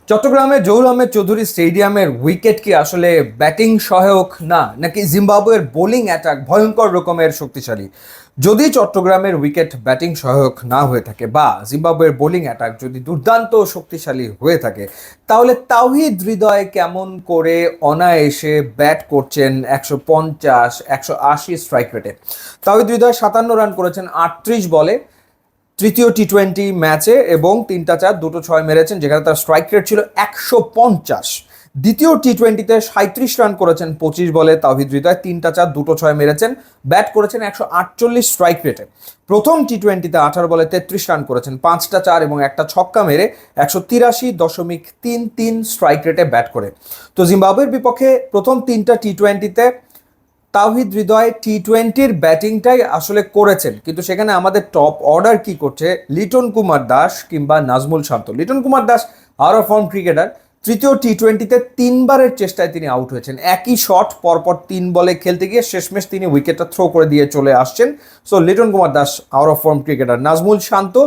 চট্টগ্রামে জহুর আহমেদ চৌধুরী স্টেডিয়ামের উইকেট কি আসলে ব্যাটিং সহায়ক না, নাকি জিম্বাবুয়ের বোলিং অ্যাটাক ভয়ঙ্কর রকমের শক্তিশালী? যদি চট্টগ্রামের উইকেট ব্যাটিং সহায়ক না হয়ে থাকে বা জিম্বাবুয়ের বোলিং অ্যাটাক যদি দুর্দান্ত শক্তিশালী হয়ে থাকে, তাহলে তাওহিদ হৃদয় কেমন করে অনায়াসে ব্যাট করছেন 150 180 স্ট্রাইক রেটে? তাওহিদ হৃদয় 57 রান করেছেন 38 বলে তৃতীয় টি-20 ম্যাচে এবং 3টা 4 2টো 6 মেরেছেন, যেখানে তার স্ট্রাইক রেট ছিল 150। দ্বিতীয় টি-20তে 37 রান করেছেন 25 বলে তাওহিদ হৃদয়, 3টা 4 2টো 6 মেরেছেন, ব্যাট করেছেন 148 স্ট্রাইক রেটে। প্রথম টি-20তে 18 বলে 33 রান করেছেন, 5টা 4 এবং একটা ছক্কা মেরে 183.33 স্ট্রাইক রেটে ব্যাট করে। তো জিম্বাবুয়ের বিপক্ষে প্রথম 3টা টি-20তে তাওহিদ হৃদয় টি-20র ব্যাটিংটাই আসলে করেছেন, কিন্তু সেখানে আমাদের টপ অর্ডার কি করছে? লিটন কুমার দাস কিংবা Najmul Shanto. Liton Kumar Das out of form cricketer, তৃতীয় টি-20তে 3বারের চেষ্টায় তিনি আউট হয়েছেন। একই শট পরপর 3 বলে খেলতে গিয়ে শেষমেশ তিনি উইকেটটা থ্রো করে দিয়ে চলে আসছেন। So Liton Kumar Das out of form cricketer. Najmul Shanto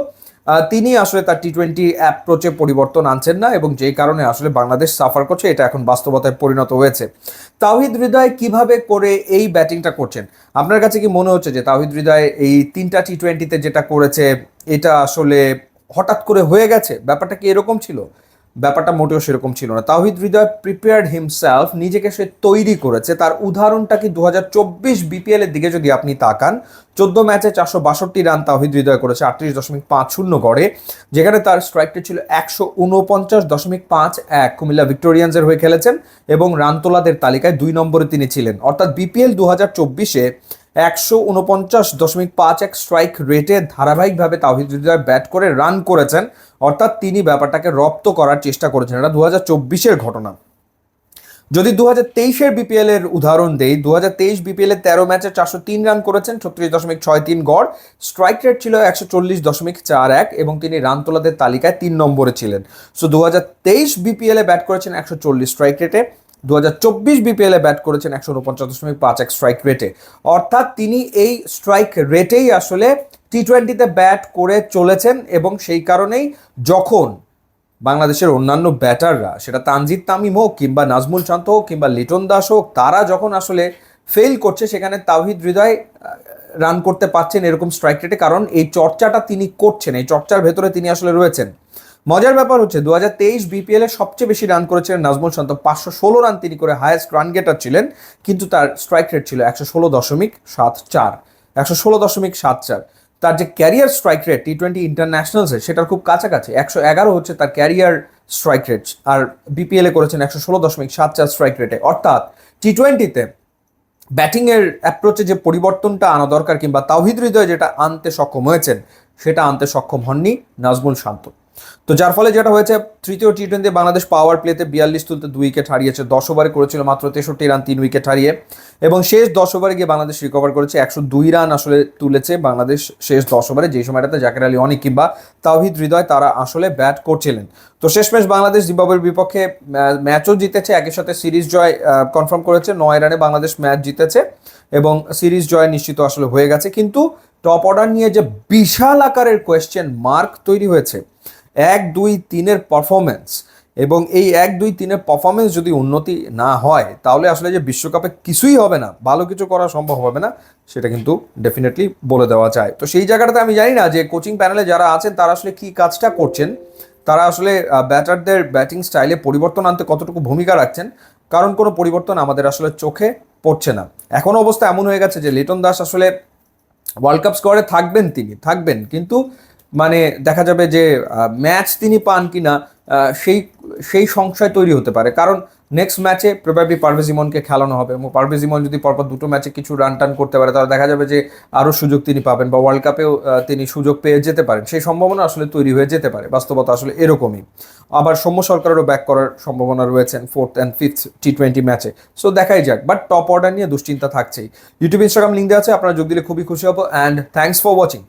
তিনি আসলে তার টি-20 অ্যাপ্রোচে পরিবর্তন আনছেন না, এবং যেই কারণে আসলে বাংলাদেশ সাফার করছে, এটা এখন বাস্তবতায় পরিণত হয়েছে। তাওহিদ হৃদয় কিভাবে করে এই ব্যাটিংটা করছেন? আপনার কাছে কি মনে হচ্ছে যে তাওহিদ হৃদয় এই 3টা টি-20তে যেটা করেছে এটা আসলে হঠাৎ করে হয়ে গেছে? ব্যাপারটা কি এরকম ছিল? ব্যাপারটা মোটেও সেরকম ছিল না। তাওহিদ হৃদয় প্রিপেয়ার্ড হিমসেলফ, নিজেকে সে তৈরি করেছে। তার উদাহরণটা কি 2024 বিপিএল এর দিকে যদি আপনি তাকান, 14 ম্যাচে 462 রান তাওহিদ হৃদয় করেছে 38.50 গড়ে, যেখানে তার স্ট্রাইক রেট ছিল 149.51। কুমিল্লা ভিক্টোরিয়ান্সের হয়ে খেলেছেন এবং রান তোলাদের তালিকায় 2 নম্বরে তিনি ছিলেন। অর্থাৎ বিপিএল 2024-এ 149.51 স্ট্রাইক রেটে ধারাবাহিকভাবে তাওহিদ হৃদয় ব্যাট করে রান করেছেন। অর্থাৎ তিনি ব্যাপারটাকে রপ্ত করার চেষ্টা করেছেন। এটা 2024-এর ঘটনা। যদি 2023-এর বিপিএল এর উদাহরণ দেই, 2023 বিপিএল এর 13 ম্যাচে 403 রান করেছেন, 36.63 গড়, স্ট্রাইক রেট ছিল 140.41 এবং তিনি রান তোলাদের তালিকায় 3 নম্বরে ছিলেন। সো 2023 বিপিএল এ ব্যাট করেছেন 140 স্ট্রাইক রেটে, 2024 বিপিএল এ ব্যাট করেছেন 149.51 স্ট্রাইক রেটে। অর্থাৎ তিনি এই স্ট্রাইক রেটেই আসলে টি-20তে ব্যাট করে চলেছেন, এবং সেই কারণেই যখন বাংলাদেশের অন্যান্য ব্যাটাররা, সেটা তানজিদ তামিম হোক কিংবা নাজমুল শান্ত হোক কিংবা লিটন দাস হোক, তারা যখন আসলে ফেল করছে, সেখানে তাওহিদ হৃদয় রান করতে পারছেন এরকম স্ট্রাইক রেটে, কারণ এই চর্চাটা তিনি করছেন, এই চর্চার ভেতরে তিনি আসলে রয়েছেন। মজার ব্যাপার হচ্ছে 2023 বিপিএল এ সবচেয়ে বেশি রান করেছিলেন নাজমুল শান্ত, 516 রান তিনি করে হায়েস্ট রান গেটার ছিলেন, কিন্তু তার স্ট্রাইক রেট ছিল 116.74। 116.74। তার যে ক্যারিয়ার স্ট্রাইক রেট টি-20 ইন্টারন্যাশনালসে, সেটার খুব কাছাকাছি। 111 হচ্ছে তার ক্যারিয়ার স্ট্রাইক রেট, আর বিপিএল এ করেছেন 116.74 স্ট্রাইক রেটে। অর্থাৎ টি-20তে ব্যাটিংয়ের অ্যাপ্রোচে যে পরিবর্তনটা আনা দরকার, কিংবা তাওহিদ হৃদয় যেটা আনতে সক্ষম হয়েছেন, সেটা আনতে সক্ষম হননি নাজমুল শান্ত। তো যার ফলে যেটা হয়েছে, তৃতীয় টি-20 বাংলাদেশ পাওয়ার প্লেতে 42 তুলতে 2 উইকেট হারিয়েছে। 10 ওভারে করেছিল মাত্র 63 রান, 3 উইকেট হারিয়ে, এবং শেষ 10 ওভারে গিয়ে বাংলাদেশ রিকভার করেছে। 102 রান আসলে তুলেছে বাংলাদেশ শেষ 10 ওভারে, যেই সময়টাতে জাকের আলী অনেক কিংবা তাওহিদ হৃদয় তারা আসলে ব্যাট করছিলেন। তো শেষমেশ বাংলাদেশ জিম্বাবুয়ের বিপক্ষে ম্যাচও জিতেছে, একই সাথে সিরিজ জয় কনফার্ম করেছে। 9 রানে বাংলাদেশ ম্যাচ জিতেছে এবং সিরিজ জয় নিশ্চিত আসলে হয়ে গেছে। কিন্তু টপ অর্ডার নিয়ে যে বিশাল আকারের কোয়েশ্চেন মার্ক তৈরি হয়েছে, 1-2-3-এর পারফরমেন্স, এবং এই 1-2-3-এর পারফরমেন্স যদি উন্নতি না হয়, তাহলে আসলে যে বিশ্বকাপে কিছুই হবে না, ভালো কিছু করা সম্ভব হবে না, সেটা কিন্তু ডেফিনেটলি বলে দেওয়া যায়। তো সেই জায়গাটাতে আমি জানি না যে কোচিং প্যানেলে যারা আছেন তারা আসলে কি কাজটা করছেন, তারা আসলে ব্যাটারদের ব্যাটিং স্টাইলে পরিবর্তন আনতে কতটুকু ভূমিকা রাখছেন, কারণ কোনো পরিবর্তন আমাদের আসলে চোখে পড়ছে না। এখন অবস্থা এমন হয়ে গেছে যে লিটন দাস আসলে ওয়ার্ল্ড কাপ স্কোয়াডে থাকবেন, তিনি থাকবেন, কিন্তু মানে দেখা যাবে যে ম্যাচ তিনি পান কিনা সেই সেই সংশয় তৈরি হতে পারে। কারণ নেক্সট ম্যাচে প্রবাবলি পারভেজ ইমনকে খেলানো হবে, এবং পারভেজ ইমন যদি পরপর 2টো ম্যাচে কিছু রান টান করতে পারে, তাহলে দেখা যাবে যে আরও সুযোগ তিনি পাবেন, বা ওয়ার্ল্ড কাপেও তিনি সুযোগ পেয়ে যেতে পারেন। সেই সম্ভাবনা আসলে তৈরি হয়ে যেতে পারে। বাস্তবতা আসলে এরকমই। আবার সৌম্য সরকারেরও ব্যাক করার সম্ভাবনা রয়েছেন 4th and 5th টি-20 ম্যাচে। সো দেখাই যাক, বাট টপ অর্ডার নিয়ে দুশ্চিন্তা থাকছেই। ইউটিউব ইনস্টাগ্রাম লিঙ্ক দেওয়া আছে, আপনারা যোগ দিলে খুবই খুশি হবো। And thanks for watching.